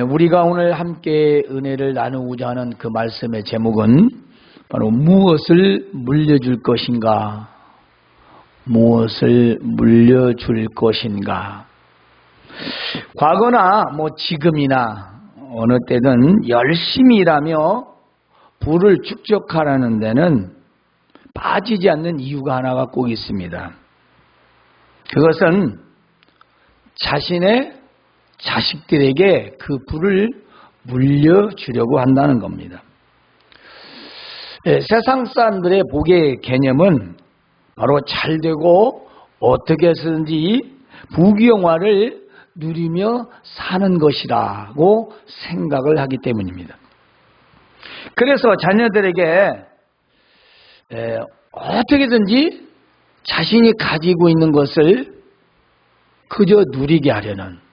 우리가 오늘 함께 은혜를 나누고자 하는 그 말씀의 제목은 바로 무엇을 물려줄 것인가? 무엇을 물려줄 것인가? 과거나 지금이나 어느 때든 열심히 일하며 부를 축적하라는 데는 빠지지 않는 이유가 하나가 꼭 있습니다. 그것은 자신의 자식들에게 그 부를 물려주려고 한다는 겁니다. 세상 사람들의 복의 개념은 바로 잘되고 어떻게 해서든지 부귀영화를 누리며 사는 것이라고 생각을 하기 때문입니다. 그래서 자녀들에게 어떻게든지 자신이 가지고 있는 것을 그저 누리게 하려는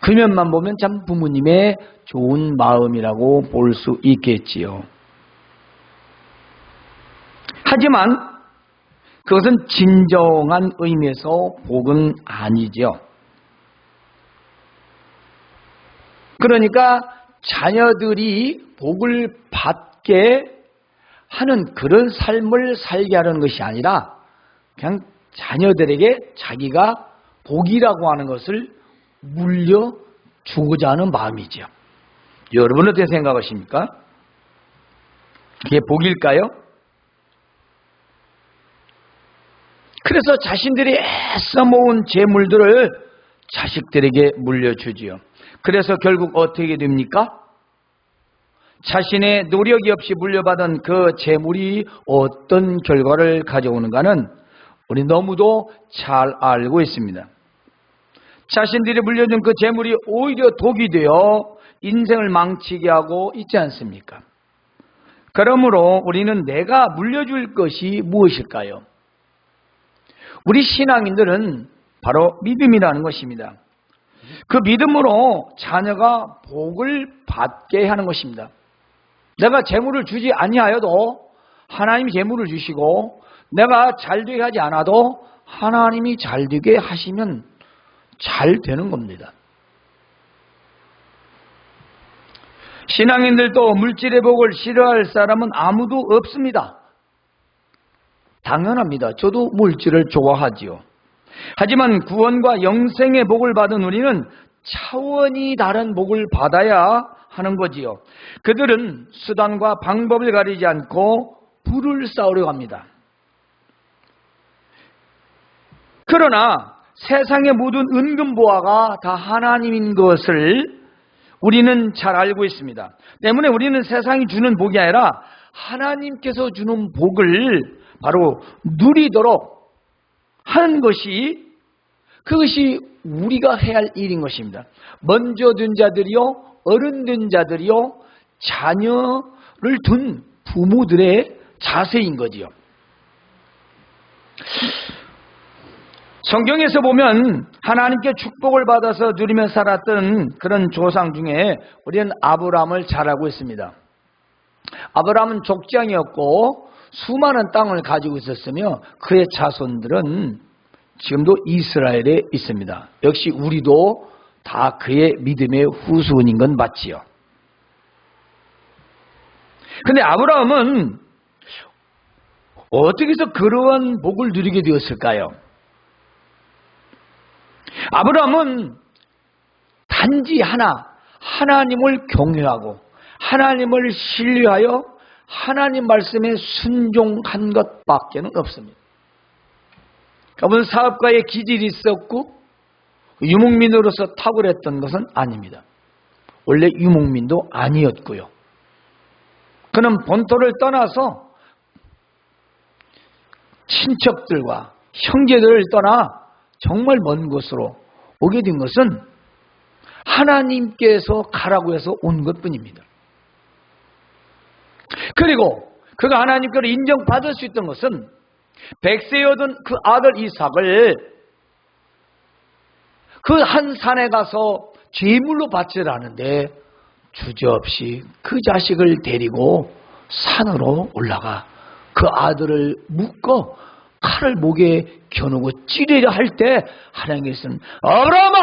그 면만 보면 참 부모님의 좋은 마음이라고 볼 수 있겠지요. 하지만 그것은 진정한 의미에서 복은 아니죠. 그러니까 자녀들이 복을 받게 하는 그런 삶을 살게 하려는 것이 아니라 그냥 자녀들에게 자기가 복이라고 하는 것을 물려주고자 하는 마음이죠. 여러분은 어떻게 생각하십니까? 그게 복일까요? 그래서 자신들이 애써 모은 재물들을 자식들에게 물려주지요. 그래서 결국 어떻게 됩니까? 자신의 노력이 없이 물려받은 그 재물이 어떤 결과를 가져오는가는 우리 너무도 잘 알고 있습니다. 자신들이 물려준 그 재물이 오히려 독이 되어 인생을 망치게 하고 있지 않습니까? 그러므로 우리는 내가 물려줄 것이 무엇일까요? 우리 신앙인들은 바로 믿음이라는 것입니다. 그 믿음으로 자녀가 복을 받게 하는 것입니다. 내가 재물을 주지 아니하여도 하나님이 재물을 주시고 내가 잘되게 하지 않아도 하나님이 잘되게 하시면 잘 되는 겁니다. 신앙인들도 물질의 복을 싫어할 사람은 아무도 없습니다. 당연합니다. 저도 물질을 좋아하지요. 하지만 구원과 영생의 복을 받은 우리는 차원이 다른 복을 받아야 하는 거지요. 그들은 수단과 방법을 가리지 않고 부를 쌓으려고 합니다. 그러나 세상의 모든 은금보화가 다 하나님인 것을 우리는 잘 알고 있습니다. 때문에 우리는 세상이 주는 복이 아니라 하나님께서 주는 복을 바로 누리도록 하는 것이 그것이 우리가 해야 할 일인 것입니다. 먼저 든 자들이요, 어른 된 자들이요, 자녀를 둔 부모들의 자세인 거지요. 성경에서 보면 하나님께 축복을 받아서 누리며 살았던 그런 조상 중에 우리는 아브라함을 잘 알고 있습니다. 아브라함은 족장이었고 수많은 땅을 가지고 있었으며 그의 자손들은 지금도 이스라엘에 있습니다. 역시 우리도 다 그의 믿음의 후손인 건 맞지요. 그런데 아브라함은 어떻게 해서 그러한 복을 누리게 되었을까요? 아브라함은 단지 하나님을 경외하고 하나님을 신뢰하여 하나님 말씀에 순종한 것밖에는 없습니다. 그분은 사업가의 기질이 있었고 유목민으로서 탁월했던 것은 아닙니다. 원래 유목민도 아니었고요. 그는 본토를 떠나서 친척들과 형제들을 떠나 정말 먼 곳으로 오게 된 것은 하나님께서 가라고 해서 온 것뿐입니다. 그리고 그가 하나님께로 인정받을 수 있던 것은 100세여던 그 아들 이삭을 그 한 산에 가서 제물로 바치라는데 주저없이 그 자식을 데리고 산으로 올라가 그 아들을 묶어 칼을 목에 겨누고 찌르려 할 때 하나님께서는 아브라함아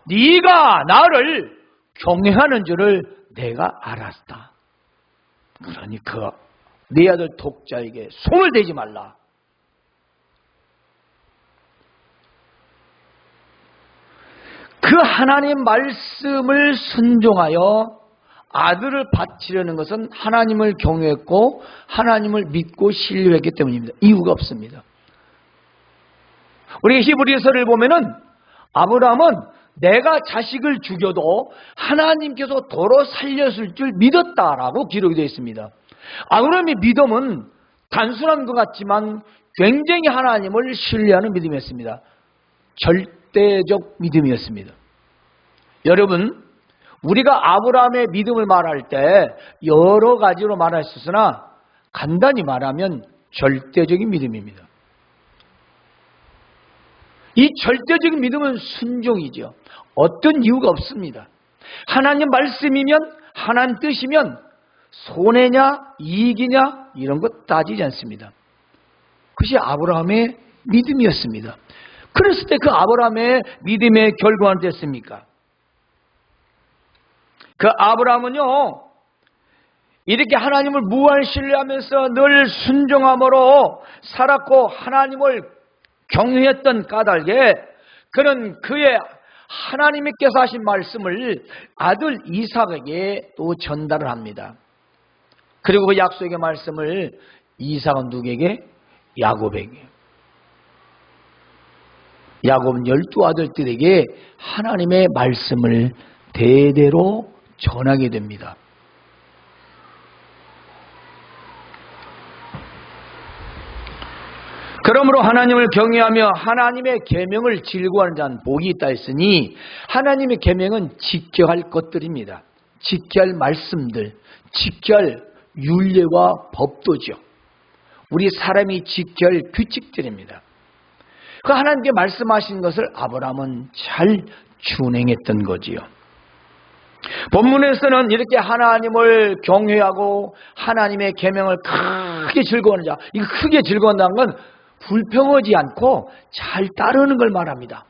네가 나를 경외하는 줄을 내가 알았다. 그러니까 네 아들 독자에게 손을 대지 말라. 그 하나님 말씀을 순종하여 아들을 바치려는 것은 하나님을 경외했고 하나님을 믿고 신뢰했기 때문입니다. 이유가 없습니다. 우리 히브리서를 보면은 아브라함은 내가 자식을 죽여도 하나님께서 도로 살렸을 줄 믿었다라고 기록이 되어 있습니다. 아브라함의 믿음은 단순한 것 같지만 굉장히 하나님을 신뢰하는 믿음이었습니다. 절대적 믿음이었습니다. 여러분, 우리가 아브라함의 믿음을 말할 때 여러 가지로 말할 수 있으나 간단히 말하면 절대적인 믿음입니다. 이 절대적인 믿음은 순종이죠. 어떤 이유가 없습니다. 하나님 말씀이면, 하나님 뜻이면 손해냐 이익이냐 이런 것 따지지 않습니다. 그것이 아브라함의 믿음이었습니다. 그랬을 때 그 아브라함의 믿음의 결과는 됐습니까? 그 아브라함은요, 이렇게 하나님을 무한 신뢰하면서 늘 순종함으로 살았고 하나님을 경외했던 까닭에 그는 그의 하나님께서 하신 말씀을 아들 이삭에게 또 전달을 합니다. 그리고 그 약속의 말씀을 이삭은 누구에게? 야곱에게. 야곱은 12아들들에게 하나님의 말씀을 대대로 전하게 됩니다. 그러므로 하나님을 경외하며 하나님의 계명을 즐거워하는 자는 복이 있다 했으니 하나님의 계명은 지켜야 할 것들입니다. 지켜야 할 말씀들, 지켜야 할 율례와 법도죠. 우리 사람이 지켜야 할 규칙들입니다. 그 하나님께 말씀하신 것을 아브라함은 잘 준행했던 거지요. 본문에서는 이렇게 하나님을 경외하고 하나님의 계명을 크게 즐거워하는 자, 이거 크게 즐거워한다는 건 불평하지 않고 잘 따르는 걸 말합니다.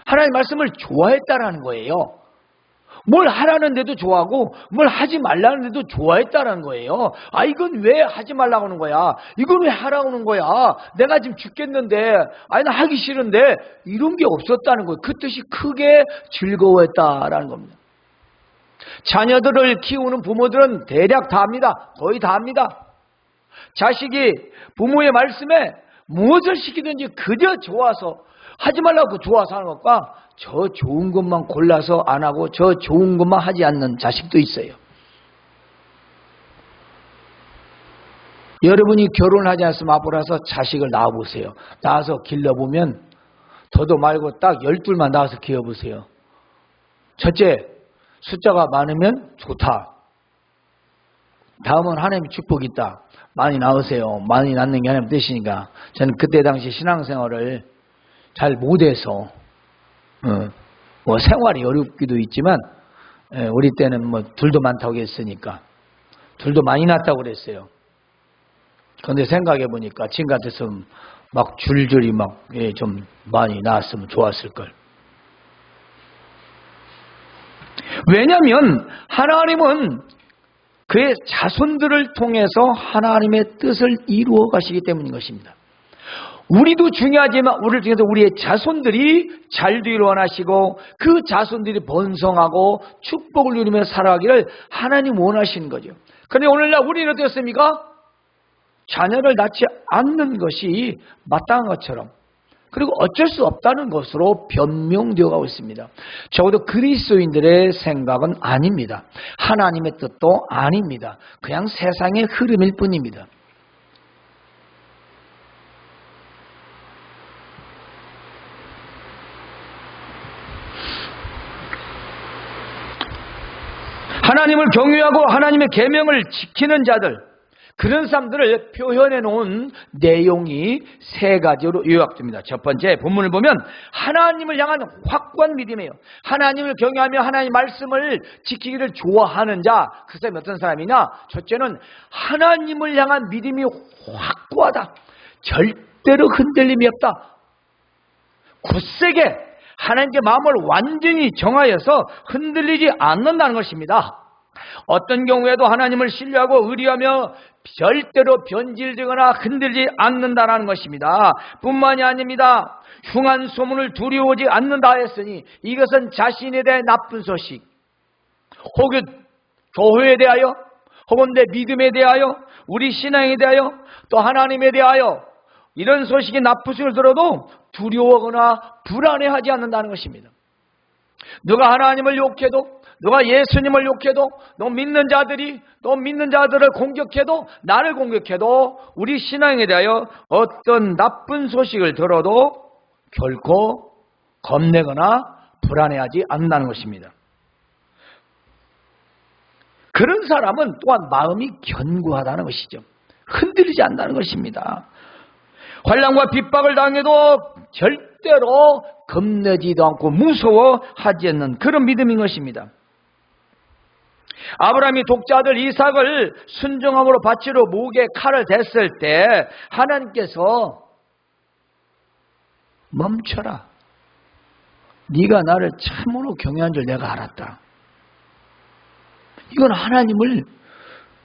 하나님 말씀을 좋아했다라는 거예요. 뭘 하라는데도 좋아하고 뭘 하지 말라는데도 좋아했다라는 거예요. 아, 이건 왜 하지 말라고 하는 거야? 이건 왜 하라고 하는 거야? 내가 지금 죽겠는데, 아니 나 하기 싫은데, 이런 게 없었다는 거예요. 그 뜻이 크게 즐거워했다라는 겁니다. 자녀들을 키우는 부모들은 대략 다 합니다. 거의 다 합니다. 자식이 부모의 말씀에 무엇을 시키든지 그저 좋아서, 하지 말라고 좋아서 하는 것과 저 좋은 것만 골라서 안 하고 저 좋은 것만 하지 않는 자식도 있어요. 여러분이 결혼을 하지 않으면 앞으로 와서 자식을 낳아보세요. 낳아서 길러보면 더도 말고 딱 12만 낳아서 키워보세요. 첫째, 숫자가 많으면 좋다. 다음은 하나님의 축복이 있다. 많이 낳으세요. 많이 낳는 게 하나님 뜻이니까. 저는 그때 당시 신앙생활을 잘 못해서 뭐 생활이 어렵기도 있지만 우리 때는 뭐 둘도 많다고 했으니까 둘도 많이 낳았다고 그랬어요. 그런데 생각해 보니까 지금 같았으면 막 줄줄이 막 좀 많이 낳았으면 좋았을 걸. 왜냐하면 하나님은 그의 자손들을 통해서 하나님의 뜻을 이루어 가시기 때문인 것입니다. 우리도 중요하지만 우리를 통해서 우리의 자손들이 잘 되기를 원하시고 그 자손들이 번성하고 축복을 누리며 살아가기를 하나님 원하시는 거죠. 그런데 오늘날 우리는 어떻습니까? 자녀를 낳지 않는 것이 마땅한 것처럼, 그리고 어쩔 수 없다는 것으로 변명되어 가고 있습니다. 적어도 그리스도인들의 생각은 아닙니다. 하나님의 뜻도 아닙니다. 그냥 세상의 흐름일 뿐입니다. 하나님을 경외하고 하나님의 계명을 지키는 자들, 그런 사람들을 표현해 놓은 내용이 세 가지로 요약됩니다. 첫 번째, 본문을 보면 하나님을 향한 확고한 믿음이에요. 하나님을 경외하며 하나님의 말씀을 지키기를 좋아하는 자, 그 사람이 어떤 사람이냐? 첫째는 하나님을 향한 믿음이 확고하다. 절대로 흔들림이 없다. 굳세게 하나님께 마음을 완전히 정하여서 흔들리지 않는다는 것입니다. 어떤 경우에도 하나님을 신뢰하고 의리하며 절대로 변질되거나 흔들리지 않는다는 것입니다. 뿐만이 아닙니다. 흉한 소문을 두려워하지 않는다 했으니 이것은 자신에 대해 나쁜 소식, 혹은 교회에 대하여, 혹은 내 믿음에 대하여, 우리 신앙에 대하여, 또 하나님에 대하여 이런 소식이 나쁜 소식을 들어도 두려워하거나 불안해하지 않는다는 것입니다. 누가 하나님을 욕해도, 누가 예수님을 욕해도, 또 믿는 자들을 공격해도, 나를 공격해도 우리 신앙에 대하여 어떤 나쁜 소식을 들어도 결코 겁내거나 불안해하지 않는다는 것입니다. 그런 사람은 또한 마음이 견고하다는 것이죠. 흔들리지 않는다는 것입니다. 환난과 핍박을 당해도 절대로 겁내지도 않고 무서워하지 않는 그런 믿음인 것입니다. 아브라함이 독자들 이삭을 순종함으로 바치러 목에 칼을 댔을 때 하나님께서 멈춰라. 네가 나를 참으로 경외한 줄 내가 알았다. 이건 하나님을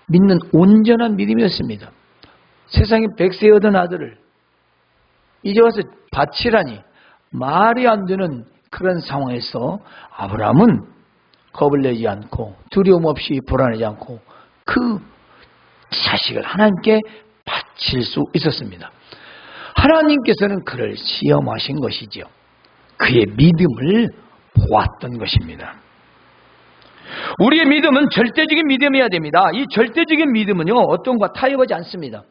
믿는 온전한 믿음이었습니다. 세상에 100세 얻은 아들을 이제 와서 바치라니 말이 안 되는 그런 상황에서 아브라함은 겁을 내지 않고 두려움 없이 불안하지 않고 그 자식을 하나님께 바칠 수 있었습니다. 하나님께서는 그를 시험하신 것이죠. 그의 믿음을 보았던 것입니다. 우리의 믿음은 절대적인 믿음이어야 됩니다. 이 절대적인 믿음은요, 어떤 것과 타협하지 않습니다.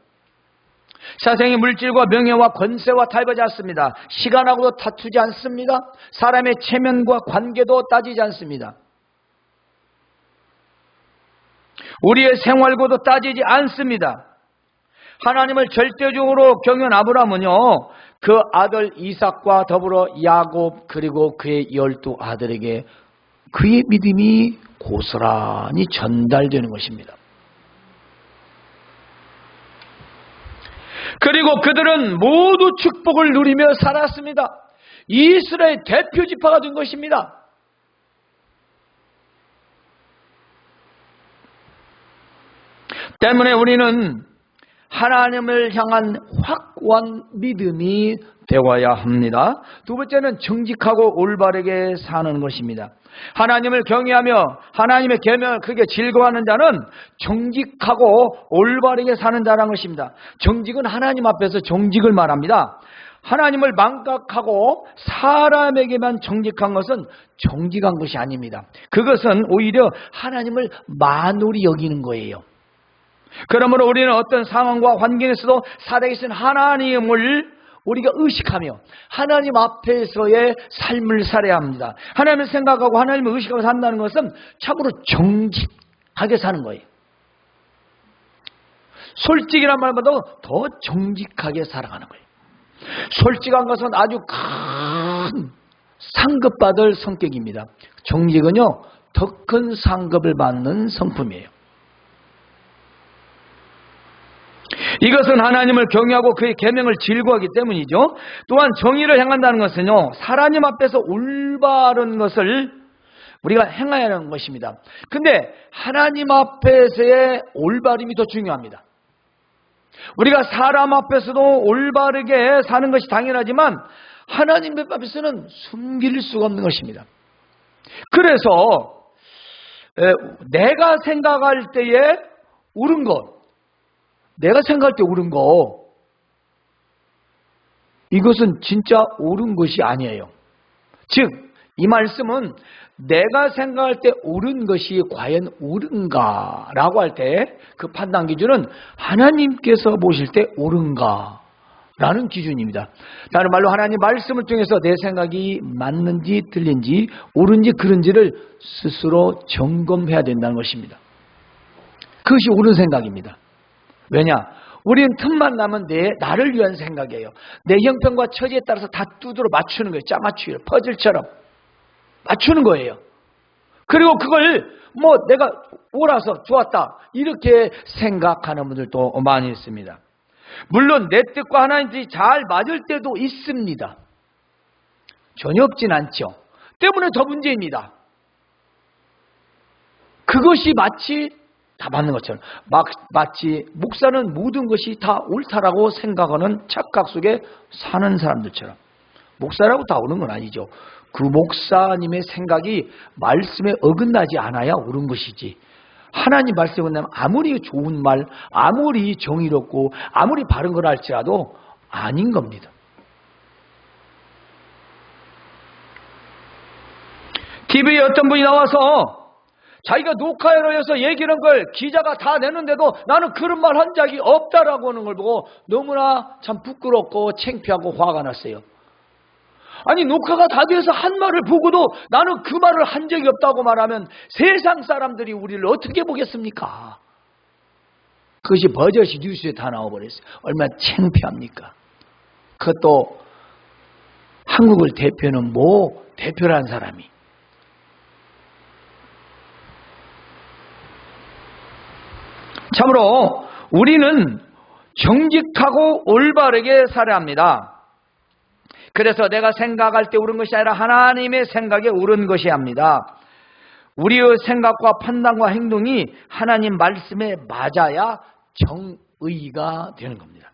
세상의 물질과 명예와 권세와 타협하지 않습니다. 시간하고도 다투지 않습니다. 사람의 체면과 관계도 따지지 않습니다. 우리의 생활고도 따지지 않습니다. 하나님을 절대적으로 경외한 아브라함은요, 그 아들 이삭과 더불어 야곱 그리고 그의 12 아들에게 그의 믿음이 고스란히 전달되는 것입니다. 그리고 그들은 모두 축복을 누리며 살았습니다. 이스라엘 대표 지파가 된 것입니다. 때문에 우리는 하나님을 향한 확고한 믿음이 되어야 합니다. 두 번째는 정직하고 올바르게 사는 것입니다. 하나님을 경외하며 하나님의 계명을 크게 즐거워하는 자는 정직하고 올바르게 사는 자라는 것입니다. 정직은 하나님 앞에서 정직을 말합니다. 하나님을 망각하고 사람에게만 정직한 것은 정직한 것이 아닙니다. 그것은 오히려 하나님을 만홀히 여기는 거예요. 그러므로 우리는 어떤 상황과 환경에서도 살아계신 하나님을 우리가 의식하며 하나님 앞에서의 삶을 살아야 합니다. 하나님을 생각하고 하나님을 의식하고 산다는 것은 참으로 정직하게 사는 거예요. 솔직이란 말보다 더 정직하게 살아가는 거예요. 솔직한 것은 아주 큰 상급받을 성격입니다. 정직은요, 더 큰 상급을 받는 성품이에요. 이것은 하나님을 경외하고 그의 계명을 즐거워하기 때문이죠. 또한 정의를 행한다는 것은요, 하나님 앞에서 올바른 것을 우리가 행해야 하는 것입니다. 근데 하나님 앞에서의 올바름이 더 중요합니다. 우리가 사람 앞에서도 올바르게 사는 것이 당연하지만 하나님 앞에서는 숨길 수가 없는 것입니다. 그래서 내가 생각할 때에 옳은 것, 내가 생각할 때 옳은 거, 이것은 진짜 옳은 것이 아니에요. 즉, 이 말씀은 내가 생각할 때 옳은 것이 과연 옳은가라고 할 때 그 판단 기준은 하나님께서 보실 때 옳은가라는 기준입니다. 다른 말로 하나님 말씀을 통해서 내 생각이 맞는지 틀린지 옳은지 그른지를 스스로 점검해야 된다는 것입니다. 그것이 옳은 생각입니다. 왜냐? 우리는 틈만 나면 나를 위한 생각이에요. 내 형편과 처지에 따라서 다 두드러 맞추는 거예요. 짜맞추기를 퍼즐처럼 맞추는 거예요. 그리고 그걸 내가 옳아서 좋았다 이렇게 생각하는 분들도 많이 있습니다. 물론 내 뜻과 하나님 뜻이 잘 맞을 때도 있습니다. 전혀 없진 않죠. 때문에 더 문제입니다. 그것이 마치 다 맞는 것처럼 마치 목사는 모든 것이 다 옳다라고 생각하는 착각 속에 사는 사람들처럼, 목사라고 다 옳은 건 아니죠. 그 목사님의 생각이 말씀에 어긋나지 않아야 옳은 것이지, 하나님 말씀에 어긋나면 아무리 좋은 말, 아무리 정의롭고 아무리 바른 걸 할지라도 아닌 겁니다. TV에 어떤 분이 나와서 자기가 녹화를 해서 얘기하는 걸 기자가 다 내는데도 나는 그런 말 한 적이 없다라고 하는 걸 보고 너무나 참 부끄럽고 창피하고 화가 났어요. 아니, 녹화가 다 돼서 한 말을 보고도 나는 그 말을 한 적이 없다고 말하면 세상 사람들이 우리를 어떻게 보겠습니까? 그것이 버젓이 뉴스에 다 나와버렸어요. 얼마나 창피합니까? 그것도 한국을 대표하는 대표라는 사람이. 참으로 우리는 정직하고 올바르게 살아야 합니다. 그래서 내가 생각할 때 옳은 것이 아니라 하나님의 생각에 옳은 것이 합니다. 우리의 생각과 판단과 행동이 하나님 말씀에 맞아야 정의가 되는 겁니다.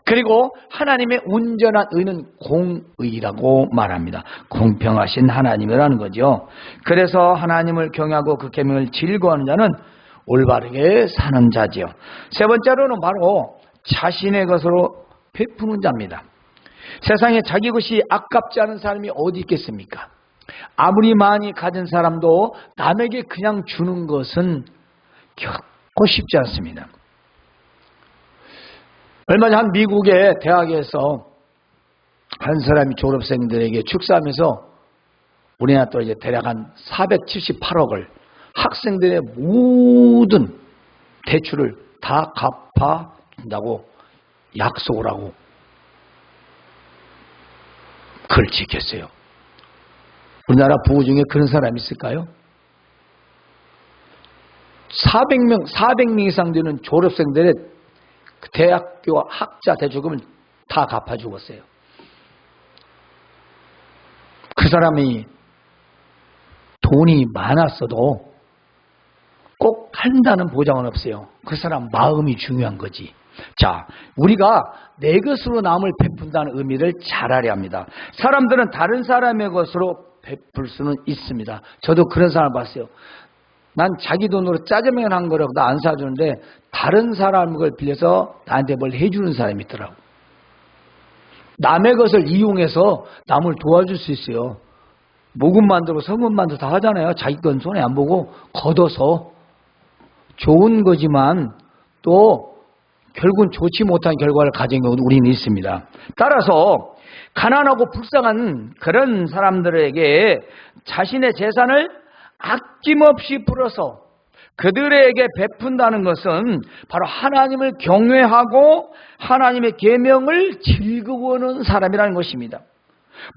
그리고 하나님의 온전한 의는 공의라고 말합니다. 공평하신 하나님이라는 거죠. 그래서 하나님을 경외하고 그 계명을 즐거워하는 자는 올바르게 사는 자지요. 세 번째로는 바로 자신의 것으로 베푸는 자입니다. 세상에 자기 것이 아깝지 않은 사람이 어디 있겠습니까? 아무리 많이 가진 사람도 남에게 그냥 주는 것은 결코 쉽지 않습니다. 얼마 전 한 미국의 대학에서 한 사람이 졸업생들에게 축사하면서 우리나라 또 이제 대략 한 478억을 학생들의 모든 대출을 다 갚아준다고 약속을 하고 그걸 지켰어요. 우리나라 부부 중에 그런 사람이 있을까요? 400명 이상 되는 졸업생들의 대학교 학자 대출금을 다 갚아주었어요. 그 사람이 돈이 많았어도 꼭 한다는 보장은 없어요. 그 사람 마음이 중요한 거지. 자, 우리가 내 것으로 남을 베푼다는 의미를 잘 알아야 합니다. 사람들은 다른 사람의 것으로 베풀 수는 있습니다. 저도 그런 사람을 봤어요. 난 자기 돈으로 짜장면 한 그릇 나 안 사주는데 다른 사람 걸 빌려서 나한테 뭘 해주는 사람이 있더라고. 남의 것을 이용해서 남을 도와줄 수 있어요. 모금 만들고 성금 만들고 다 하잖아요. 자기 건 손에 안 보고 걷어서. 좋은 거지만 또 결국은 좋지 못한 결과를 가진 경우도 우리는 있습니다. 따라서 가난하고 불쌍한 그런 사람들에게 자신의 재산을 아낌없이 풀어서 그들에게 베푼다는 것은 바로 하나님을 경외하고 하나님의 계명을 즐거워하는 사람이라는 것입니다.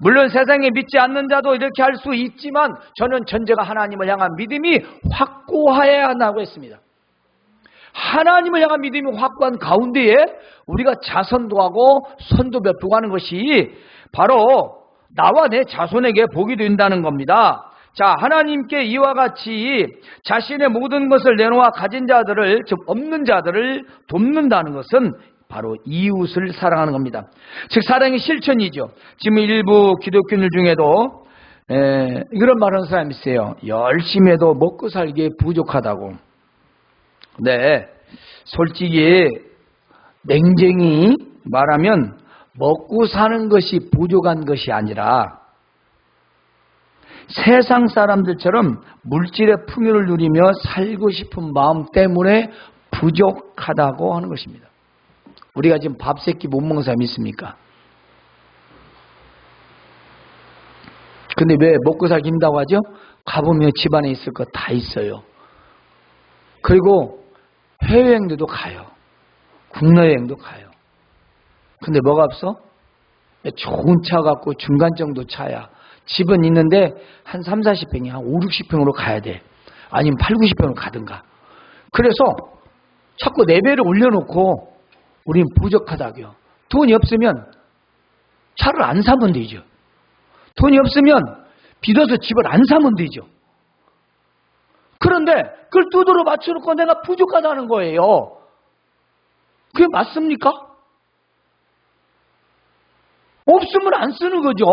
물론 세상에 믿지 않는 자도 이렇게 할 수 있지만 저는 전제가 하나님을 향한 믿음이 확고해야 한다고 했습니다. 하나님을 향한 믿음이 확고한 가운데에 우리가 자선도 하고 선도 베푸고 하는 것이 바로 나와 내 자손에게 복이 된다는 겁니다. 자, 하나님께 이와 같이 자신의 모든 것을 내놓아 가진 자들을, 즉 없는 자들을 돕는다는 것은 바로 이웃을 사랑하는 겁니다. 즉 사랑의 실천이죠. 지금 일부 기독교인들 중에도 이런 말하는 사람이 있어요. 열심히 해도 먹고 살기에 부족하다고. 네, 솔직히 냉정히 말하면 먹고 사는 것이 부족한 것이 아니라 세상 사람들처럼 물질의 풍요를 누리며 살고 싶은 마음 때문에 부족하다고 하는 것입니다. 우리가 지금 밥 세 끼 못 먹는 사람이 있습니까? 근데 왜 먹고 살기 힘들다고 하죠? 가보면 집안에 있을 거 다 있어요. 그리고 해외여행도 가요. 국내여행도 가요. 근데 뭐가 없어? 좋은 차 갖고 중간 정도 차야. 집은 있는데 한 3, 40평이 한 5, 60평으로 가야 돼. 아니면 8, 90평으로 가든가. 그래서 자꾸 레벨을 올려놓고 우리는 부족하다고요. 돈이 없으면 차를 안 사면 되죠. 돈이 없으면 빚어서 집을 안 사면 되죠. 그런데 그걸 두드러 맞춰놓고 내가 부족하다는 거예요. 그게 맞습니까? 없으면 안 쓰는 거죠.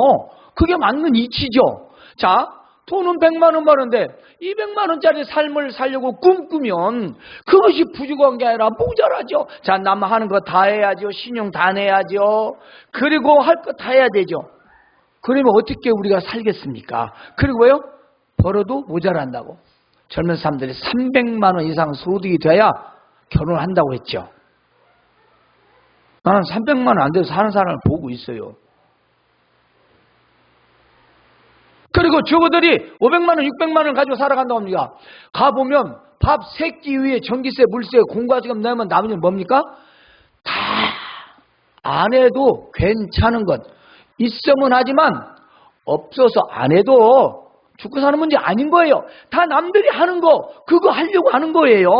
그게 맞는 이치죠. 자, 돈은 100만 원 버는데 200만 원짜리 삶을 살려고 꿈꾸면 그것이 부족한 게 아니라 모자라죠. 자, 남 하는 거 다 해야죠. 신용 다 내야죠. 그리고 할 거 다 해야 되죠. 그러면 어떻게 우리가 살겠습니까? 그리고요, 벌어도 모자란다고. 젊은 사람들이 300만 원 이상 소득이 돼야 결혼한다고 했죠. 나는 300만 원 안 돼서 사는 사람을 보고 있어요. 그리고 저거들이 500만 원, 600만 원 가지고 살아간다고 합니다. 가보면 밥 3끼 위에 전기세, 물세, 공과지금 내면 나머지는 뭡니까? 다 안 해도 괜찮은 것. 있으면 하지만 없어서 안 해도 죽고 사는 문제 아닌 거예요. 다 남들이 하는 거, 그거 하려고 하는 거예요.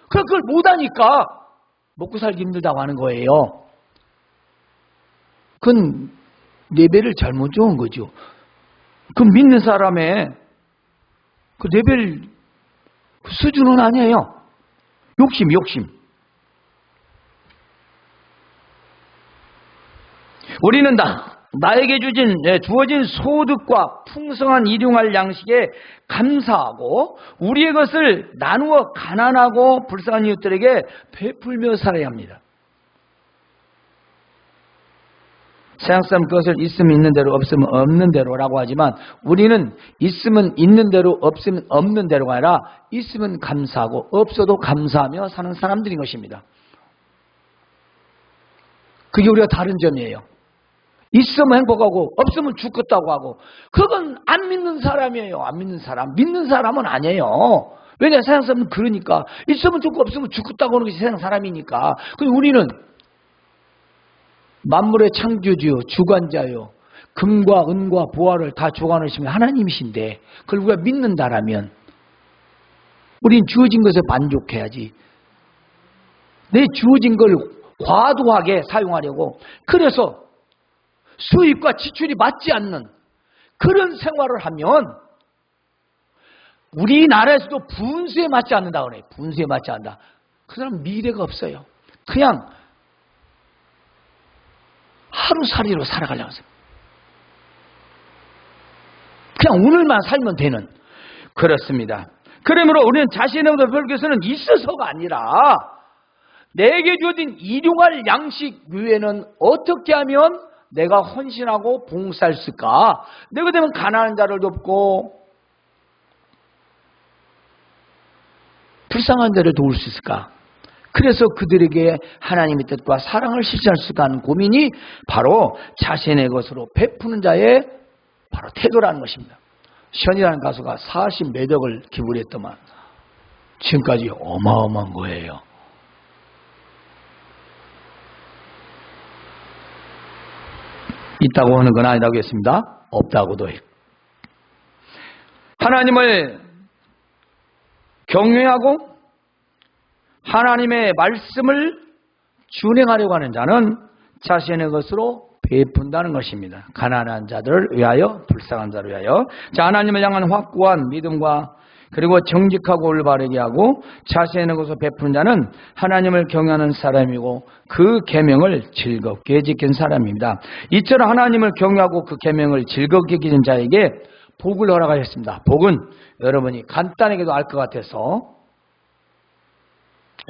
그걸 못하니까 먹고 살기 힘들다고 하는 거예요. 그건 레벨을 잘못 적은 거죠. 그 믿는 사람의 그 레벨 수준은 아니에요. 욕심. 우리는 나에게 주어진 소득과 풍성한 일용할 양식에 감사하고 우리의 것을 나누어 가난하고 불쌍한 이웃들에게 베풀며 살아야 합니다. 세상 사람 그것을 있으면 있는 대로 없으면 없는 대로라고 하지만 우리는 있으면 있는 대로 없으면 없는 대로가 아니라 있으면 감사하고 없어도 감사하며 사는 사람들인 것입니다. 그게 우리가 다른 점이에요. 있으면 행복하고 없으면 죽겠다고 하고 그건 안 믿는 사람이에요. 안 믿는 사람. 믿는 사람은 아니에요. 왜냐 세상 사람은 그러니까 있으면 죽고 없으면 죽겠다고 하는 것이 세상 사람이니까. 근데 우리는 만물의 창조주요 주관자요 금과 은과 보화를 다 주관하시면 하나님이신데 그걸 우리가 믿는다라면 우린 주어진 것에 만족해야지. 내 주어진 걸 과도하게 사용하려고 그래서 수입과 지출이 맞지 않는 그런 생활을 하면 우리나라에서도 분수에 맞지 않는다 그래. 분수에 맞지 않는다. 그 사람은 미래가 없어요. 그냥 하루살이로 살아가려고 해서 그냥 오늘만 살면 되는 그렇습니다. 그러므로 우리는 자신의 것에서는 있어서가 아니라 내게 주어진 일용할 양식 위에는 어떻게 하면 내가 헌신하고 봉사할 수 있을까? 내가 되면 가난한 자를 돕고 불쌍한 자를 도울 수 있을까? 그래서 그들에게 하나님의 뜻과 사랑을 실천할 수 있을까 하는 고민이 바로 자신의 것으로 베푸는 자의 바로 태도라는 것입니다. 션이라는 가수가 40몇 억을 기부를 했더만 지금까지 어마어마한 거예요. 있다고 하는 건 아니라고 했습니다. 없다고도 해요. 하나님을 경외하고 하나님의 말씀을 준행하려고 하는 자는 자신의 것으로 베푼다는 것입니다. 가난한 자들을 위하여 불쌍한 자를 위하여. 자, 하나님을 향한 확고한 믿음과 그리고 정직하고 올바르게 하고 자신의 것으로 베푸는 자는 하나님을 경외하는 사람이고 그 계명을 즐겁게 지킨 사람입니다. 이처럼 하나님을 경외하고 그 계명을 즐겁게 지킨 자에게 복을 허락하셨습니다. 복은 여러분이 간단하게도 알 것 같아서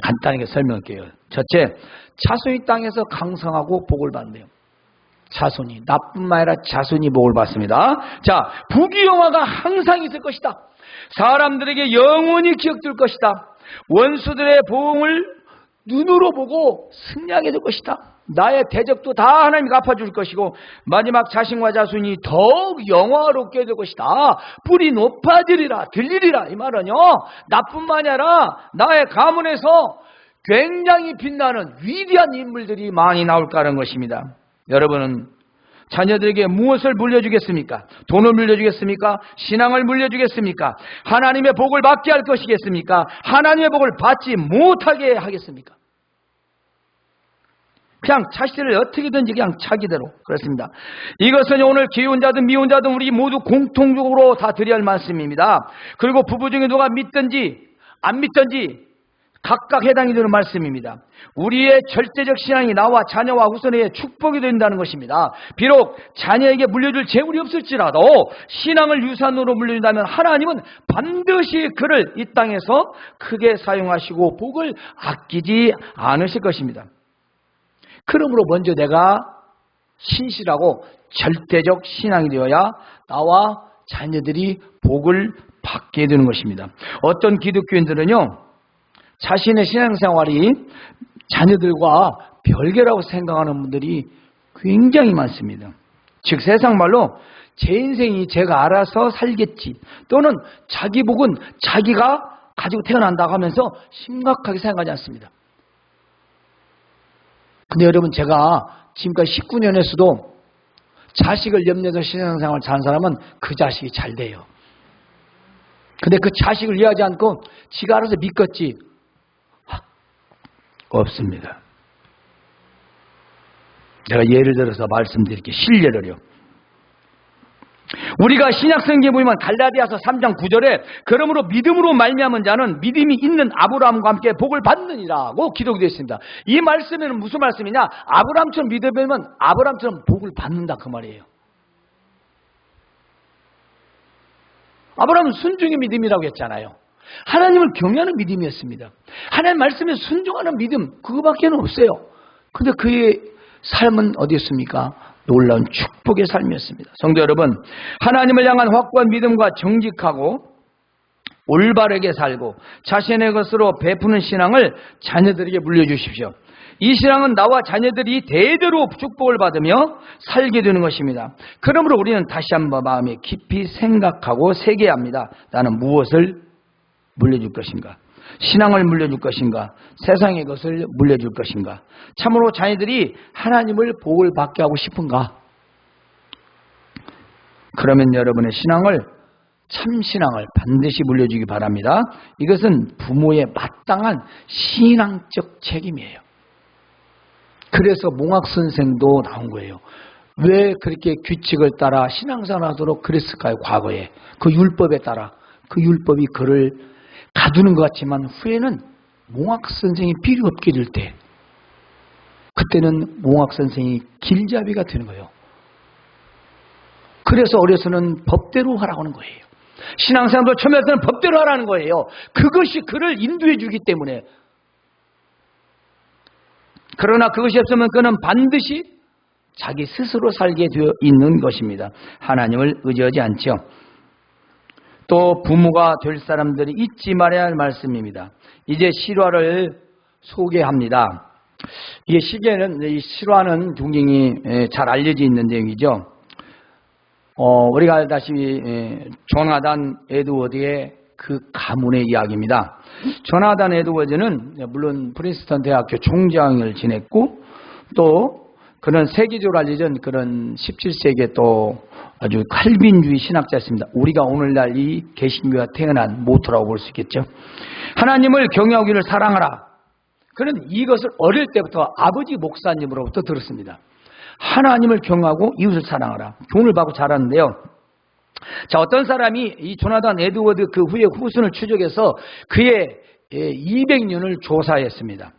간단하게 설명할게요. 첫째, 자손이 땅에서 강성하고 복을 받네요. 자손이, 나뿐만 아니라 자손이 복을 받습니다. 자, 부귀영화가 항상 있을 것이다. 사람들에게 영원히 기억될 것이다. 원수들의 보응을 눈으로 보고 승리하게 될 것이다. 나의 대적도 다 하나님이 갚아줄 것이고 마지막 자신과 자손이 더욱 영화롭게 될 것이다. 뿔이 높아지리라 들리리라. 이 말은요, 나뿐만 아니라 나의 가문에서 굉장히 빛나는 위대한 인물들이 많이 나올 거라는 것입니다. 여러분은 자녀들에게 무엇을 물려주겠습니까? 돈을 물려주겠습니까? 신앙을 물려주겠습니까? 하나님의 복을 받게 할 것이겠습니까? 하나님의 복을 받지 못하게 하겠습니까? 그냥 자식들을 어떻게든지 그냥 자기대로. 그렇습니다. 이것은 오늘 기혼 자든 미혼 자든 우리 모두 공통적으로 다 드려야 할 말씀입니다. 그리고 부부 중에 누가 믿든지 안 믿든지 각각 해당이 되는 말씀입니다. 우리의 절대적 신앙이 나와 자녀와 후손에게 축복이 된다는 것입니다. 비록 자녀에게 물려줄 재물이 없을지라도 신앙을 유산으로 물려준다면 하나님은 반드시 그를 이 땅에서 크게 사용하시고 복을 아끼지 않으실 것입니다. 그러므로 먼저 내가 신실하고 절대적 신앙이 되어야 나와 자녀들이 복을 받게 되는 것입니다. 어떤 기독교인들은요, 자신의 신앙생활이 자녀들과 별개라고 생각하는 분들이 굉장히 많습니다. 즉 세상 말로 제 인생이 제가 알아서 살겠지, 또는 자기 복은 자기가 가지고 태어난다고 하면서 심각하게 생각하지 않습니다. 근데 여러분, 제가 지금까지 19년에서도 자식을 염려해서 신앙생활을 잘하는 사람은 그 자식이 잘 돼요. 근데 그 자식을 이해하지 않고 지가 알아서 믿겠지, 없습니다. 제가 예를 들어서 말씀드릴게요. 실례를요. 우리가 신약성경에 보면 갈라디아서 3장 9절에 그러므로 믿음으로 말미암은 자는 믿음이 있는 아브라함과 함께 복을 받느니라고 기록되어 있습니다. 이 말씀에는 무슨 말씀이냐? 아브라함처럼 믿으면 아브라함처럼 복을 받는다, 그 말이에요. 아브라함은 순종의 믿음이라고 했잖아요. 하나님을 경외하는 믿음이었습니다. 하나님 말씀에 순종하는 믿음, 그거밖에 없어요. 근데 그의 삶은 어디였습니까? 놀라운 축복의 삶이었습니다. 성도 여러분, 하나님을 향한 확고한 믿음과 정직하고 올바르게 살고 자신의 것으로 베푸는 신앙을 자녀들에게 물려주십시오. 이 신앙은 나와 자녀들이 대대로 축복을 받으며 살게 되는 것입니다. 그러므로 우리는 다시 한번 마음에 깊이 생각하고 새겨야 합니다. 나는 무엇을 물려줄 것인가? 신앙을 물려줄 것인가? 세상의 것을 물려줄 것인가? 참으로 자녀들이 하나님을 복을 받게 하고 싶은가? 그러면 여러분의 신앙을, 참신앙을 반드시 물려주기 바랍니다. 이것은 부모의 마땅한 신앙적 책임이에요. 그래서 몽학선생도 나온 거예요. 왜 그렇게 규칙을 따라 신앙생활하도록 그랬을까요? 과거에 그 율법에 따라, 그 율법이 그를 가두는 것 같지만 후에는 몽학선생이 필요 없게 될 때, 그때는 몽학선생이 길잡이가 되는 거예요. 그래서 어려서는 법대로 하라고 하는 거예요. 신앙생활도 처음에서는 법대로 하라는 거예요. 그것이 그를 인도해 주기 때문에. 그러나 그것이 없으면 그는 반드시 자기 스스로 살게 되어 있는 것입니다. 하나님을 의지하지 않죠. 또 부모가 될 사람들이 잊지 말아야 할 말씀입니다. 이제 실화를 소개합니다. 이게 시계는, 이 실화는 굉장히 잘 알려져 있는 내용이죠. 우리가 알다시피 조나단 에드워드의 그 가문의 이야기입니다. 조나단 에드워드는 물론 프린스턴 대학교 총장을 지냈고, 또 그는 세계적으로 알려진 그런 17세기에 또 아주 칼빈주의 신학자였습니다. 우리가 오늘날 이 개신교가 태어난 모토라고 볼 수 있겠죠. 하나님을 경외하기를 사랑하라. 그는 이것을 어릴 때부터 아버지 목사님으로부터 들었습니다. 하나님을 경외하고 이웃을 사랑하라. 교훈을 받고 자랐는데요. 자, 어떤 사람이 이 조나단 에드워드 그 후에 후손을 추적해서 그의 200년을 조사했습니다.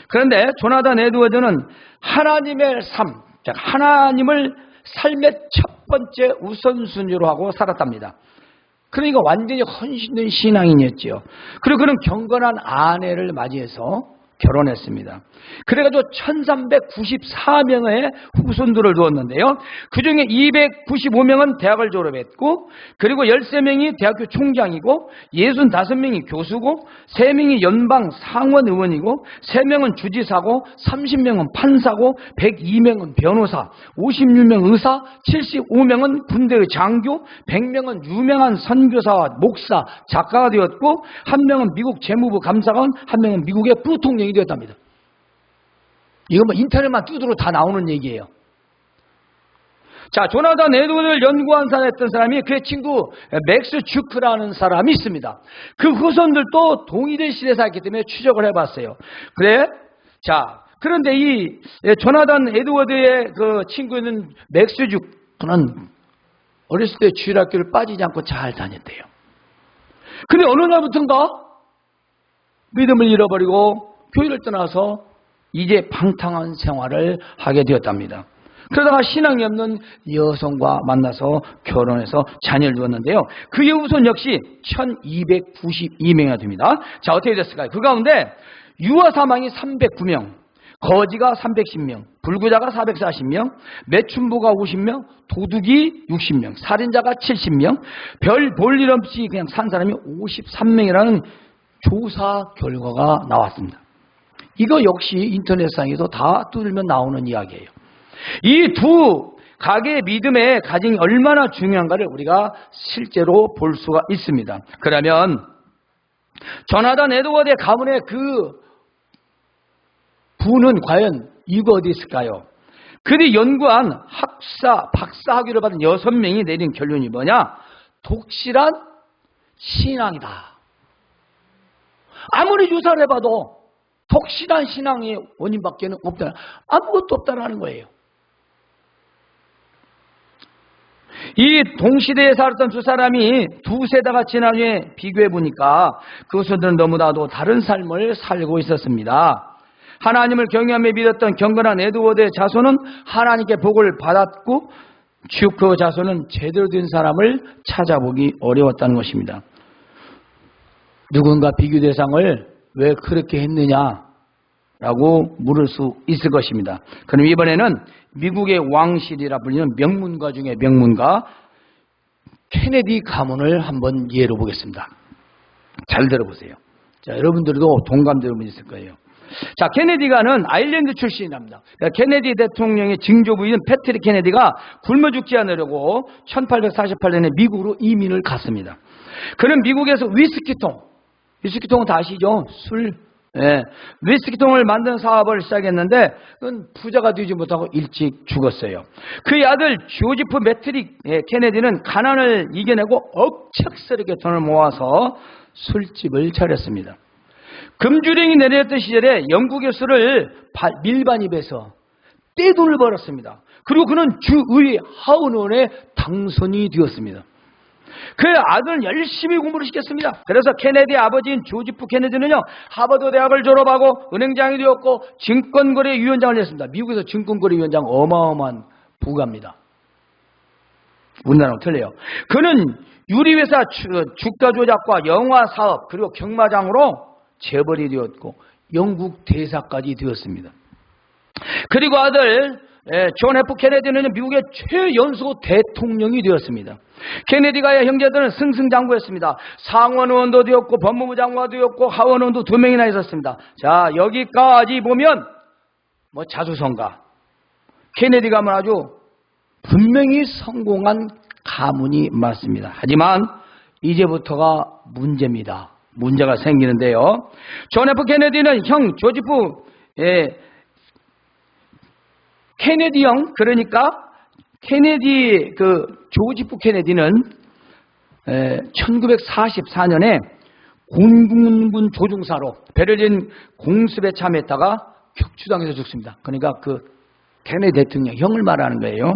그런데 조나단 에드워드는 하나님의 삶, 즉 하나님을 삶의 첫 번째 우선순위로 하고 살았답니다. 그러니까 완전히 헌신된 신앙인이었죠. 그리고 그는 경건한 아내를 맞이해서 결혼했습니다. 그래가지고 1394명의 후손들을 두었는데요. 그 중에 295명은 대학을 졸업했고, 그리고 13명이 대학교 총장이고, 65명이 교수고, 3명이 연방 상원 의원이고, 3명은 주지사고, 30명은 판사고, 102명은 변호사, 56명 의사, 75명은 군대의 장교, 100명은 유명한 선교사와 목사, 작가가 되었고, 1명은 미국 재무부 감사관, 1명은 미국의 부통령이 되었답니다. 이거 뭐 인터넷만 두드러 다 나오는 얘기예요. 자, 조나단 에드워드를 연구한 사람이었던 사람이 그의 친구 맥스 주크라는 사람이 있습니다. 그 후손들도 동일의 시대에 살았기 때문에 추적을 해봤어요. 그래? 자, 그런데 이 조나단 에드워드의 그 친구는 맥스주 그는 어렸을 때 주일학교를 빠지지 않고 잘 다녔대요. 근데 어느 날부터인가 믿음을 잃어버리고 교회를 떠나서 이제 방탕한 생활을 하게 되었답니다. 그러다가 신앙이 없는 여성과 만나서 결혼해서 자녀를 두었는데요. 그의 후손 역시 1292명이나 됩니다. 자, 어떻게 됐을까요? 그 가운데 유아 사망이 309명, 거지가 310명, 불구자가 440명, 매춘부가 50명, 도둑이 60명, 살인자가 70명, 별 볼 일 없이 그냥 산 사람이 53명이라는 조사 결과가 나왔습니다. 이거 역시 인터넷상에서 다 뚫으면 나오는 이야기예요. 이 두 가게의 믿음의 가정이 얼마나 중요한가를 우리가 실제로 볼 수가 있습니다. 그러면 조나단 에드워드의 가문의 그 부는 과연 이거 어디 있을까요? 그들이 연구한 박사 학위를 받은 6명이 내린 결론이 뭐냐? 독실한 신앙이다. 아무리 조사를 해봐도 독실한 신앙의 원인밖에는 없다. 아무것도 없다라는 거예요. 이 동시대에 살았던 두 사람이 두 세대가 지난 후에 비교해 보니까 그것들은 너무나도 다른 삶을 살고 있었습니다. 하나님을 경외하며 믿었던 경건한 에드워드의 자손은 하나님께 복을 받았고 즉 그 자손은 제대로 된 사람을 찾아보기 어려웠다는 것입니다. 누군가 비교 대상을 왜 그렇게 했느냐라고 물을 수 있을 것입니다. 그럼 이번에는 미국의 왕실이라 불리는 명문가 중에 명문가 케네디 가문을 한번 예로 보겠습니다. 잘 들어보세요. 자, 여러분들도 동감되는 분 있을 거예요. 자, 케네디가는 아일랜드 출신이랍니다. 케네디 대통령의 증조부인 패트릭 케네디가 굶어 죽지 않으려고 1848년에 미국으로 이민을 갔습니다. 그는 미국에서 위스키통은 다 아시죠? 술. 예, 위스키통을 만드는 사업을 시작했는데 그건 부자가 되지 못하고 일찍 죽었어요. 그의 아들 조지프 매트릭 케네디는 가난을 이겨내고 억척스럽게 돈을 모아서 술집을 차렸습니다. 금주령이 내렸던 시절에 영국의 술을 밀반입해서 떼돈을 벌었습니다. 그리고 그는 주의 하원의원에 당선이 되었습니다. 그 아들은 열심히 공부를 시켰습니다. 그래서 케네디의 아버지인 조지프 케네디는요, 하버드 대학을 졸업하고 은행장이 되었고 증권거래위원장을 했습니다. 미국에서 증권거래위원장 어마어마한 부가입니다. 우리나라랑 틀려요. 그는 유리회사 주가 조작과 영화 사업 그리고 경마장으로 재벌이 되었고 영국 대사까지 되었습니다. 그리고 아들 존 F 케네디는 미국의 최연소 대통령이 되었습니다. 케네디가의 형제들은 승승장구했습니다. 상원의원도 되었고 법무부 장관도 되었고 하원의원도 2명이나 있었습니다. 자, 여기까지 보면 자수성가. 케네디 가문 아주 분명히 성공한 가문이 맞습니다. 하지만 이제부터가 문제입니다. 문제가 생기는데요. 존 F 케네디는 형 조지프 케네디 형, 그러니까 케네디 조지프 케네디는 1944년에 공군군 조종사로 베를린 공습에 참여했다가 격추당해서 죽습니다. 그러니까 케네디 대통령 형을 말하는 거예요.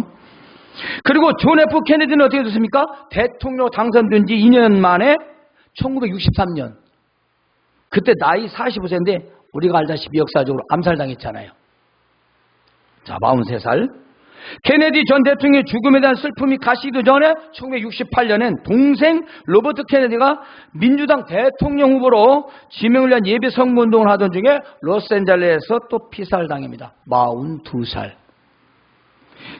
그리고 존 F 케네디는 어떻게 됐습니까? 대통령 당선된 지 2년 만에 1963년 그때 나이 45세인데 우리가 알다시피 역사적으로 암살당했잖아요. 자, 43살. 케네디 전 대통령의 죽음에 대한 슬픔이 가시기도 전에 1968년엔 동생 로버트 케네디가 민주당 대통령 후보로 지명을 위한 예비 선거운동을 하던 중에 로스앤젤레스에서 또 피살당합니다. 42살.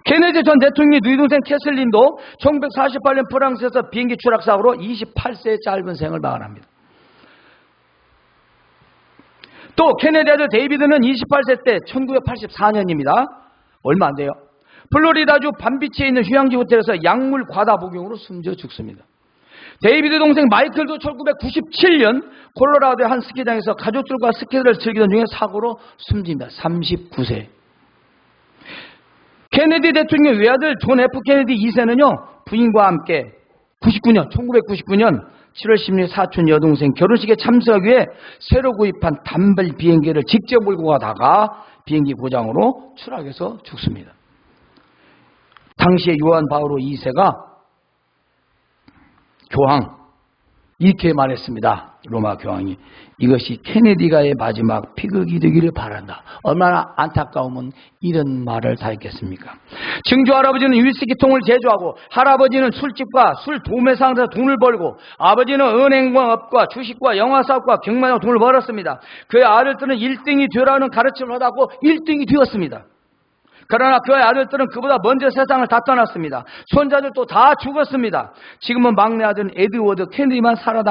케네디 전 대통령의 누이 동생 캐슬린도 1948년 프랑스에서 비행기 추락사고로 28세의 짧은 생을 마감합니다. 또 케네디 아들 데이비드는 28세 때 1984년입니다. 얼마 안 돼요. 플로리다주 밤비치에 있는 휴양지 호텔에서 약물 과다 복용으로 숨져 죽습니다. 데이비드 동생 마이클도 1997년 콜로라도의 한 스키장에서 가족들과 스키를 즐기던 중에 사고로 숨집니다. 39세. 케네디 대통령 외아들 존 F 케네디 2세는요, 부인과 함께 1999년 7월 10일 사촌 여동생 결혼식에 참석하기 위해 새로 구입한 단발 비행기를 직접 몰고 가다가 비행기 고장으로 추락해서 죽습니다. 당시에 요한 바오로 2세가 교황 이렇게 말했습니다. 로마 교황이 이것이 케네디가의 마지막 피극이 되기를 바란다. 얼마나 안타까우면 이런 말을 다 했겠습니까? 증조 할아버지는 위스키통을 제조하고 할아버지는 술집과 술 도매상에서 돈을 벌고 아버지는 은행업과 주식과 영화사업과 경마로 돈을 벌었습니다. 그의 아들들은 1등이 되라는 가르침을 받았고 1등이 되었습니다. 그러나 그의 아들들은 그보다 먼저 세상을 다 떠났습니다. 손자들도 다 죽었습니다. 지금은 막내 아들 에드워드 케네디만 살아남았습니다.